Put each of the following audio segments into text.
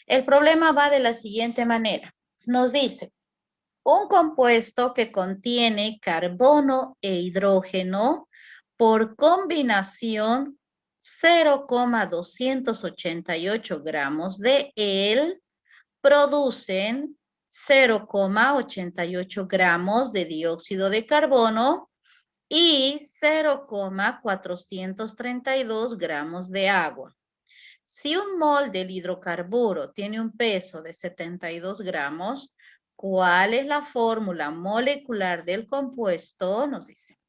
El problema va de la siguiente manera. Nos dice, un compuesto que contiene carbono e hidrógeno por combinación 0,288 gramos de él producen 0,88 gramos de dióxido de carbono y 0,432 gramos de agua. Si un mol del hidrocarburo tiene un peso de 72 gramos, ¿cuál es la fórmula molecular del compuesto? Nos dice.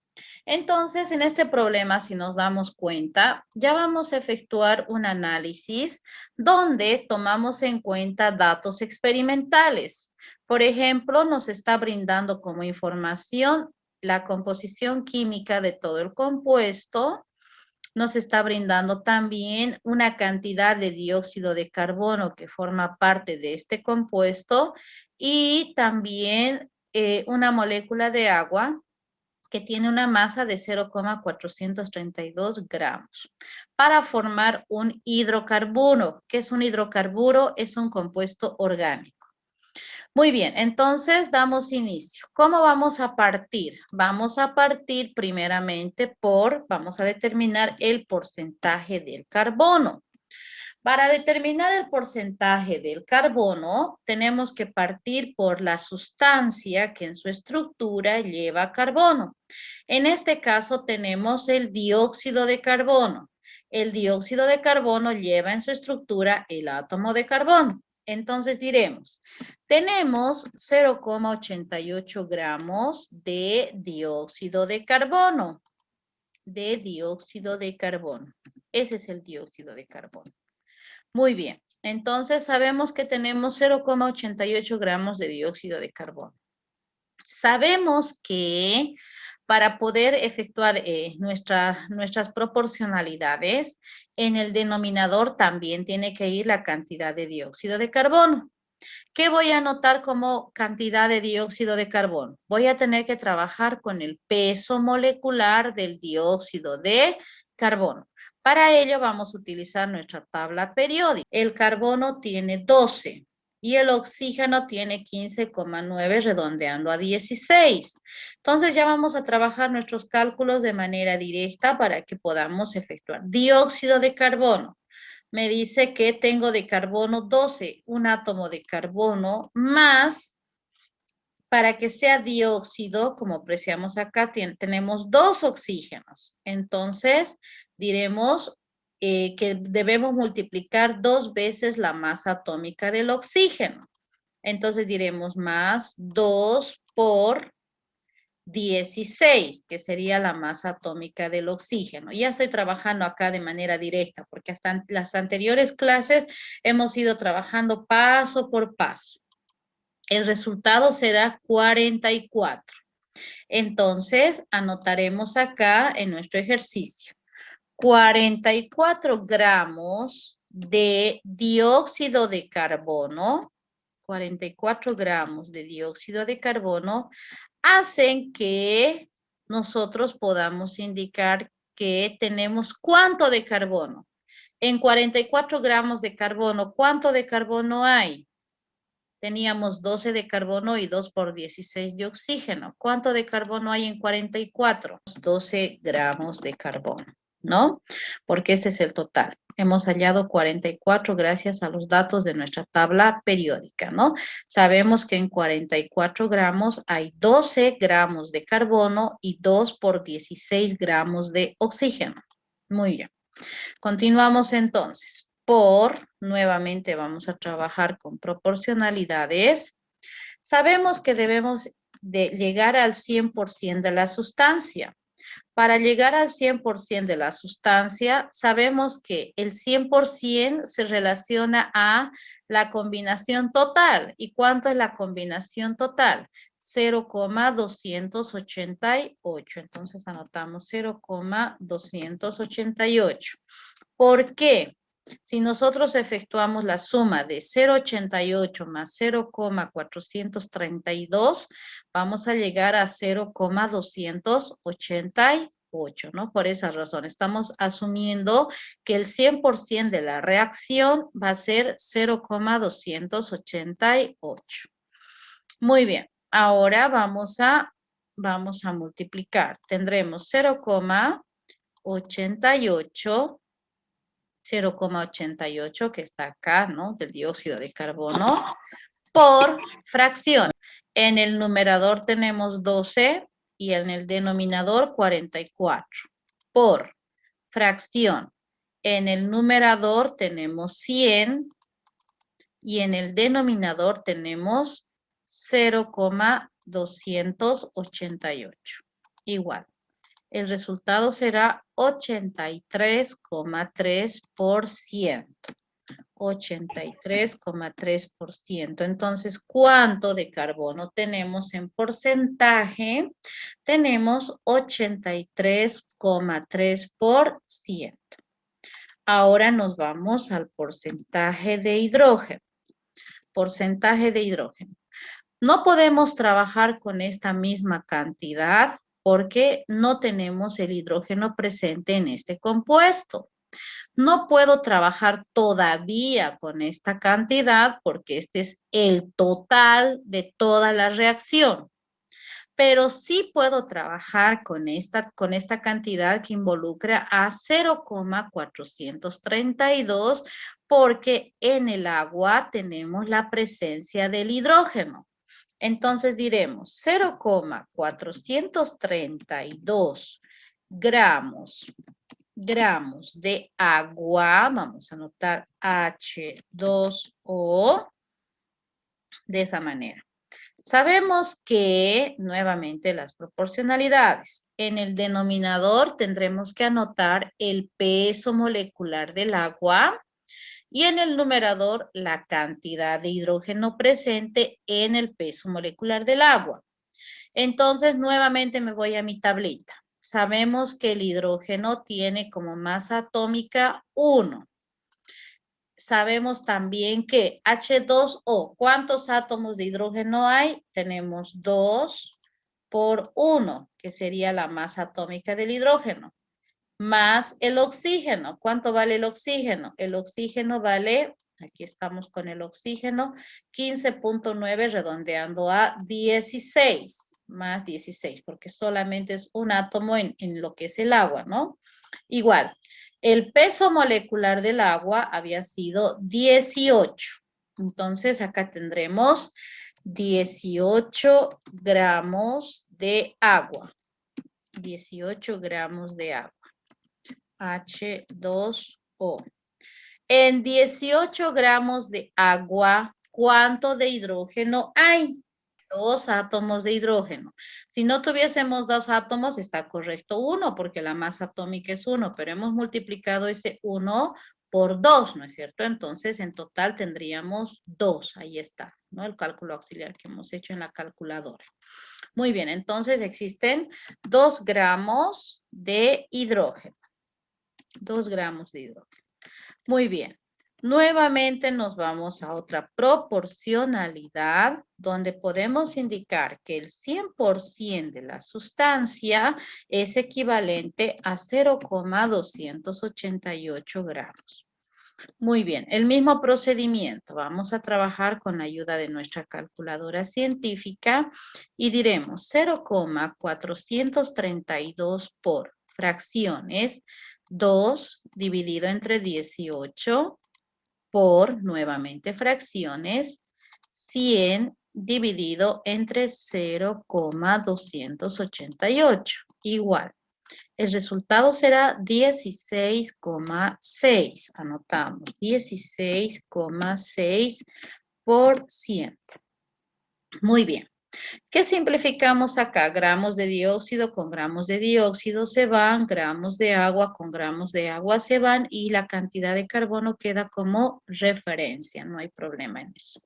Entonces, en este problema, si nos damos cuenta, ya vamos a efectuar un análisis donde tomamos en cuenta datos experimentales. Por ejemplo, nos está brindando como información la composición química de todo el compuesto. Nos está brindando también una cantidad de dióxido de carbono que forma parte de este compuesto y también una molécula de agua que tiene una masa de 0,432 gramos para formar un hidrocarburo. ¿Qué es un hidrocarburo? Es un compuesto orgánico. Muy bien, entonces damos inicio. ¿Cómo vamos a partir? Vamos a partir primeramente vamos a determinar el porcentaje del carbono. Para determinar el porcentaje del carbono, tenemos que partir por la sustancia que en su estructura lleva carbono. En este caso tenemos el dióxido de carbono. El dióxido de carbono lleva en su estructura el átomo de carbono. Entonces diremos, tenemos 0,88 gramos de dióxido de carbono. Ese es el dióxido de carbono. Muy bien, entonces sabemos que tenemos 0,88 gramos de dióxido de carbono. Sabemos que para poder efectuar nuestras proporcionalidades, en el denominador también tiene que ir la cantidad de dióxido de carbono. ¿Qué voy a anotar como cantidad de dióxido de carbono? Voy a tener que trabajar con el peso molecular del dióxido de carbono. Para ello vamos a utilizar nuestra tabla periódica. El carbono tiene 12 y el oxígeno tiene 15,9 redondeando a 16. Entonces ya vamos a trabajar nuestros cálculos de manera directa para que podamos efectuar. Dióxido de carbono. Me dice que tengo de carbono 12, un átomo de carbono más, para que sea dióxido, como apreciamos acá, tenemos 2 oxígenos. Entonces, diremos que debemos multiplicar 2 veces la masa atómica del oxígeno. Entonces diremos más 2 por 16, que sería la masa atómica del oxígeno. Ya estoy trabajando acá de manera directa, porque hasta en las anteriores clases hemos ido trabajando paso por paso. El resultado será 44. Entonces, anotaremos acá en nuestro ejercicio. 44 gramos de dióxido de carbono, 44 gramos de dióxido de carbono hacen que nosotros podamos indicar que tenemos cuánto de carbono. En 44 gramos de carbono, ¿cuánto de carbono hay? Teníamos 12 de carbono y 2 por 16 de oxígeno. ¿Cuánto de carbono hay en 44? 12 gramos de carbono, ¿no? Porque ese es el total. Hemos hallado 44 gracias a los datos de nuestra tabla periódica, ¿no? Sabemos que en 44 gramos hay 12 gramos de carbono y 2 por 16 gramos de oxígeno. Muy bien. Continuamos entonces. Nuevamente vamos a trabajar con proporcionalidades. Sabemos que debemos de llegar al 100% de la sustancia. Para llegar al 100% de la sustancia, sabemos que el 100% se relaciona a la combinación total. ¿Y cuánto es la combinación total? 0,288. Entonces anotamos 0,288. ¿Por qué? Si nosotros efectuamos la suma de 0,88 más 0,432, vamos a llegar a 0,288. 8, ¿no? Por esa razón, estamos asumiendo que el 100% de la reacción va a ser 0,288. Muy bien, ahora vamos a multiplicar. Tendremos 0,88 que está acá, ¿no? Del dióxido de carbono, por fracción. En el numerador tenemos 12 y en el denominador 44. Por fracción. En el numerador tenemos 100 y en el denominador tenemos 0,288. Igual. El resultado será 83,3%. 83,3%. Entonces, ¿cuánto de carbono tenemos en porcentaje? Tenemos 83,3%. Ahora nos vamos al porcentaje de hidrógeno. Porcentaje de hidrógeno. No podemos trabajar con esta misma cantidad porque no tenemos el hidrógeno presente en este compuesto. No puedo trabajar todavía con esta cantidad porque este es el total de toda la reacción. Pero sí puedo trabajar con esta cantidad que involucra a 0,432 porque en el agua tenemos la presencia del hidrógeno. Entonces diremos 0,432 gramos de agua, vamos a anotar H2O de esa manera. Sabemos que, nuevamente, las proporcionalidades. En el denominador tendremos que anotar el peso molecular del agua y en el numerador la cantidad de hidrógeno presente en el peso molecular del agua. Entonces, nuevamente me voy a mi tablita. Sabemos que el hidrógeno tiene como masa atómica 1. Sabemos también que H2O, ¿cuántos átomos de hidrógeno hay? Tenemos 2 por 1, que sería la masa atómica del hidrógeno, más el oxígeno. ¿Cuánto vale el oxígeno? El oxígeno vale, aquí estamos con el oxígeno, 15.9 redondeando a 16, más 16, porque solamente es un átomo en lo que es el agua, ¿no? Igual. El peso molecular del agua había sido 18. Entonces, acá tendremos 18 gramos de agua. 18 gramos de agua. H2O. En 18 gramos de agua, ¿cuánto de hidrógeno hay? 2 átomos de hidrógeno. Si no tuviésemos 2 átomos, está correcto 1, porque la masa atómica es 1, pero hemos multiplicado ese 1 por 2, ¿no es cierto? Entonces, en total tendríamos 2, ahí está, ¿no? El cálculo auxiliar que hemos hecho en la calculadora. Muy bien, entonces existen 2 gramos de hidrógeno. 2 gramos de hidrógeno. Muy bien. Nuevamente nos vamos a otra proporcionalidad donde podemos indicar que el 100% de la sustancia es equivalente a 0,288 gramos. Muy bien, el mismo procedimiento. Vamos a trabajar con la ayuda de nuestra calculadora científica y diremos 0,432 por fracciones 2 dividido entre 18 por, nuevamente, fracciones 100 dividido entre 0,288. Igual. El resultado será 16,6. Anotamos 16,6%. Muy bien. ¿Qué simplificamos acá? Gramos de dióxido con gramos de dióxido se van, gramos de agua con gramos de agua se van y la cantidad de carbono queda como referencia. No hay problema en eso.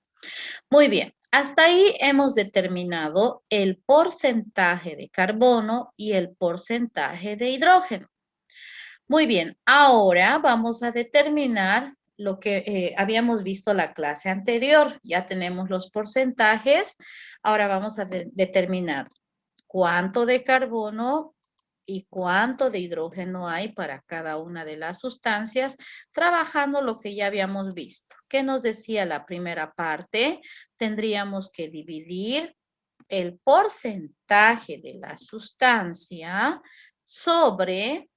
Muy bien, hasta ahí hemos determinado el porcentaje de carbono y el porcentaje de hidrógeno. Muy bien, ahora vamos a determinar lo que habíamos visto la clase anterior. Ya tenemos los porcentajes. Ahora vamos a determinar cuánto de carbono y cuánto de hidrógeno hay para cada una de las sustancias, trabajando lo que ya habíamos visto. ¿Qué nos decía la primera parte? Tendríamos que dividir el porcentaje de la sustancia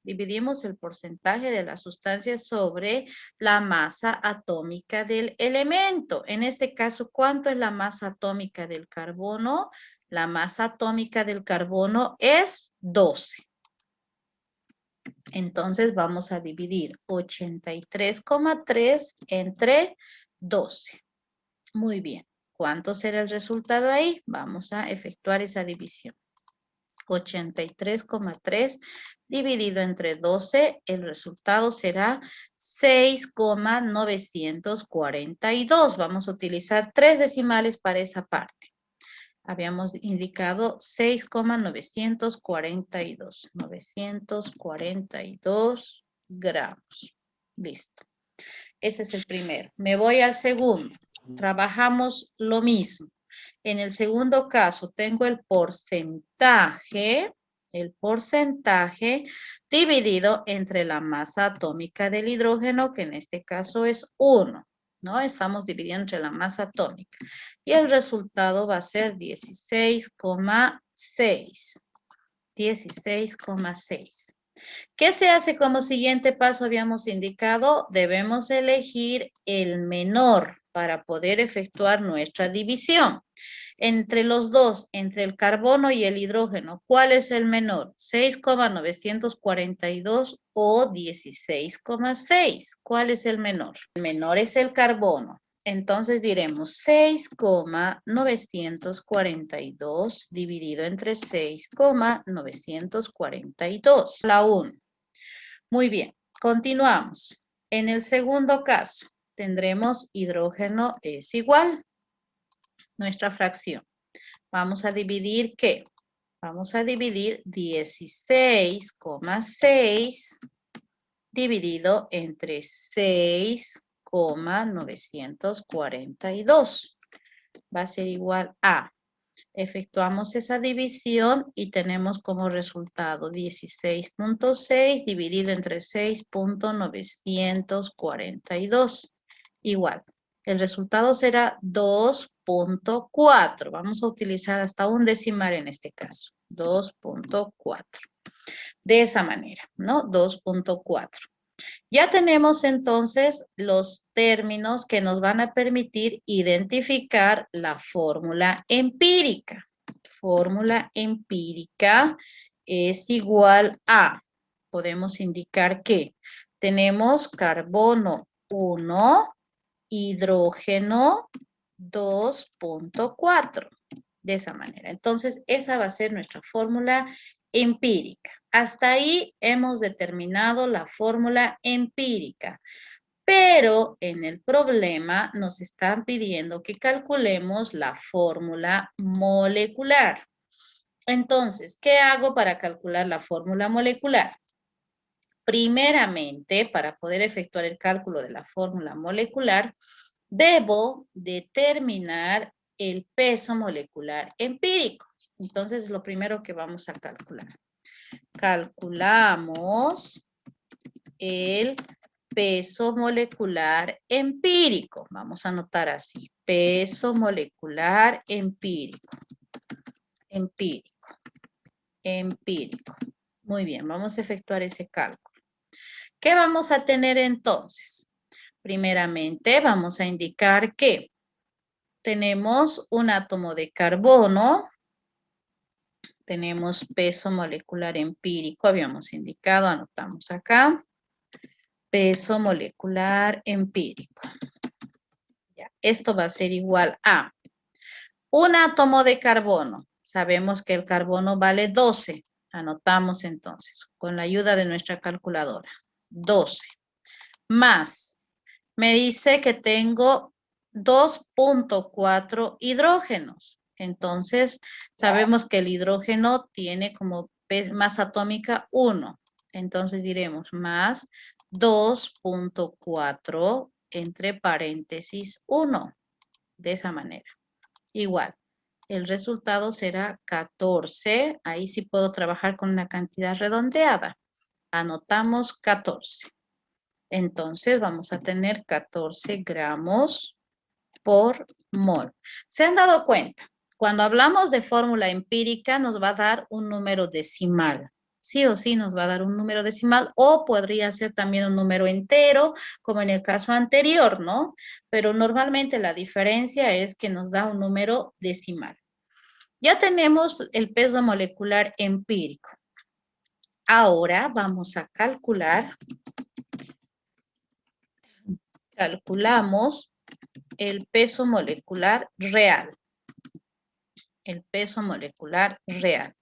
dividimos el porcentaje de la sustancia sobre la masa atómica del elemento. En este caso, ¿cuánto es la masa atómica del carbono? La masa atómica del carbono es 12. Entonces vamos a dividir 83,3 entre 12. Muy bien. ¿Cuánto será el resultado ahí? Vamos a efectuar esa división. 83,3 dividido entre 12, el resultado será 6,942. Vamos a utilizar 3 decimales para esa parte. Habíamos indicado 6,942. 942 gramos. Listo. Ese es el primero. Me voy al segundo. Trabajamos lo mismo. En el segundo caso tengo el porcentaje dividido entre la masa atómica del hidrógeno, que en este caso es 1, ¿no? Estamos dividiendo entre la masa atómica. Y el resultado va a ser 16,6. 16,6. ¿Qué se hace como siguiente paso? Habíamos indicado, debemos elegir el menor para poder efectuar nuestra división. Entre los dos, entre el carbono y el hidrógeno, ¿cuál es el menor? 6,942 o 16,6. ¿Cuál es el menor? El menor es el carbono. Entonces diremos 6,942 dividido entre 6,942. La 1. Muy bien, continuamos. En el segundo caso, tendremos hidrógeno es igual. Nuestra fracción. Vamos a dividir, ¿qué? Vamos a dividir 16,6 dividido entre 6,942. Va a ser igual a. Efectuamos esa división y tenemos como resultado 16,6 dividido entre 6,942. Igual. El resultado será 2,4. Vamos a utilizar hasta un decimal en este caso. 2,4. De esa manera, ¿no? 2,4. Ya tenemos entonces los términos que nos van a permitir identificar la fórmula empírica. Fórmula empírica es igual a, podemos indicar que tenemos carbono 1, hidrógeno 2,4. De esa manera. Entonces, esa va a ser nuestra fórmula empírica. Hasta ahí hemos determinado la fórmula empírica. Pero en el problema nos están pidiendo que calculemos la fórmula molecular. Entonces, ¿qué hago para calcular la fórmula molecular? Primeramente, para poder efectuar el cálculo de la fórmula molecular, debo determinar el peso molecular empírico. Entonces, lo primero que vamos a calcular. Calculamos el peso molecular empírico. Vamos a anotar así. Peso molecular empírico. Empírico. Empírico. Muy bien, vamos a efectuar ese cálculo. ¿Qué vamos a tener entonces? Primeramente, vamos a indicar que tenemos un átomo de carbono, tenemos peso molecular empírico, habíamos indicado, anotamos acá, peso molecular empírico. Ya, esto va a ser igual a un átomo de carbono. Sabemos que el carbono vale 12. Anotamos entonces, con la ayuda de nuestra calculadora, 12. Más, me dice que tengo 2,4 hidrógenos. Entonces, sabemos que el hidrógeno tiene como masa atómica 1. Entonces diremos más 2,4 entre paréntesis 1. De esa manera. Igual. el resultado será 14. Ahí sí puedo trabajar con una cantidad redondeada. Anotamos 14. Entonces vamos a tener 14 gramos por mol. ¿Se han dado cuenta? Cuando hablamos de fórmula empírica nos va a dar un número decimal. Sí o sí nos va a dar un número decimal o podría ser también un número entero, como en el caso anterior, ¿no? Pero normalmente la diferencia es que nos da un número decimal. Ya tenemos el peso molecular empírico. Ahora vamos a calculamos el peso molecular real. El peso molecular real.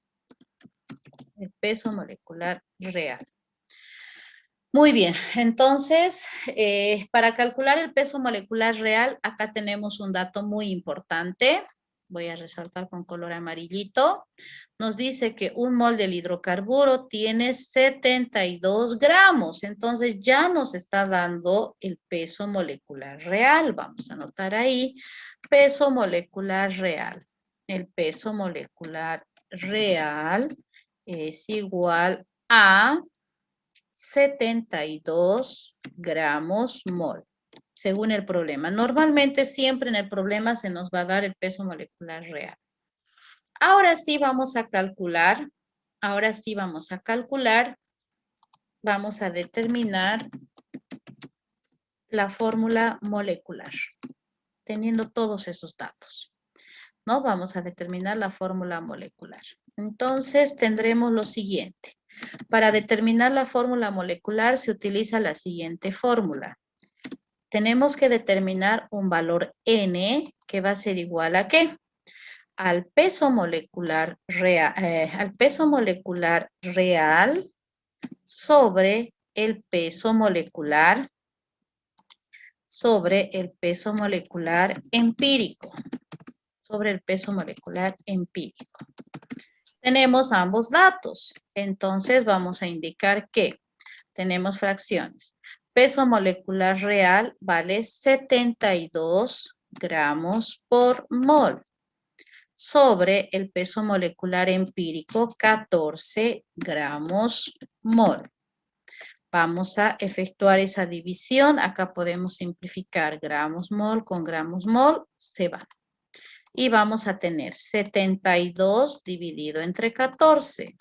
El peso molecular real. Muy bien, entonces, para calcular el peso molecular real, acá tenemos un dato muy importante. Voy a resaltar con color amarillito. Nos dice que un mol del hidrocarburo tiene 72 gramos. Entonces, ya nos está dando el peso molecular real. Vamos a anotar ahí, peso molecular real. El peso molecular real es igual a 72 gramos mol, según el problema. Normalmente siempre en el problema se nos va a dar el peso molecular real. Ahora sí vamos a calcular, vamos a determinar la fórmula molecular, teniendo todos esos datos, ¿no? Vamos a determinar la fórmula molecular. Entonces tendremos lo siguiente. Para determinar la fórmula molecular se utiliza la siguiente fórmula. Tenemos que determinar un valor N que va a ser igual a ¿qué? Al peso molecular real, sobre el peso molecular empírico. Sobre el peso molecular empírico. Tenemos ambos datos, entonces vamos a indicar que tenemos fracciones. Peso molecular real vale 72 gramos por mol sobre el peso molecular empírico 14 gramos mol. Vamos a efectuar esa división. Acá podemos simplificar gramos mol con gramos mol, se va. Y vamos a tener 72 dividido entre 14.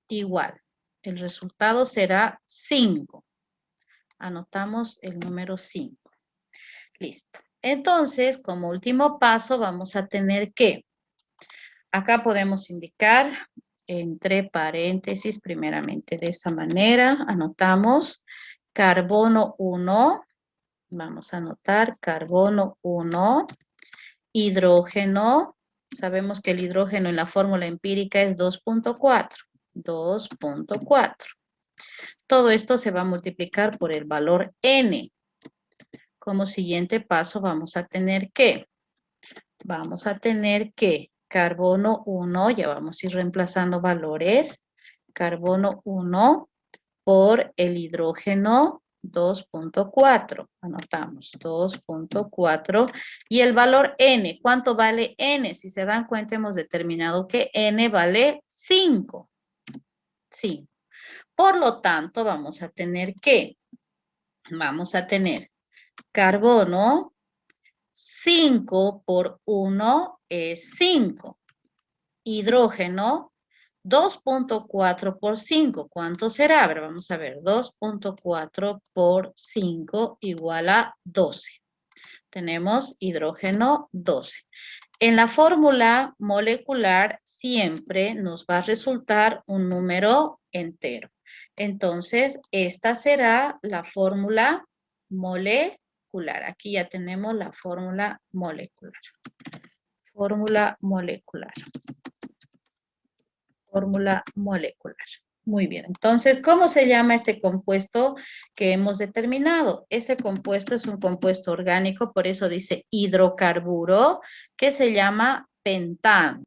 Igual. El resultado será 5. Anotamos el número 5. Listo. Entonces, como último paso, vamos a tener que, acá podemos indicar entre paréntesis, primeramente de esta manera, anotamos carbono 1, vamos a anotar carbono 1, hidrógeno, sabemos que el hidrógeno en la fórmula empírica es 2.4, 2.4. Todo esto se va a multiplicar por el valor N. Como siguiente paso vamos a tener que carbono 1, ya vamos a ir reemplazando valores, carbono 1 por el hidrógeno 2.4, anotamos 2.4 y el valor N, ¿cuánto vale N? Si se dan cuenta hemos determinado que N vale 5, 5. Por lo tanto vamos a tener carbono 5 por 1 es 5. Hidrógeno 2.4 por 5. ¿Cuánto será? A ver, vamos a ver. 2.4 por 5 igual a 12. Tenemos hidrógeno 12. En la fórmula molecular siempre nos va a resultar un número entero. Entonces, esta será la fórmula molecular. Aquí ya tenemos la fórmula molecular. Fórmula molecular. Fórmula molecular. Muy bien. Entonces, ¿cómo se llama este compuesto que hemos determinado? Ese compuesto es un compuesto orgánico, por eso dice hidrocarburo, que se llama pentano.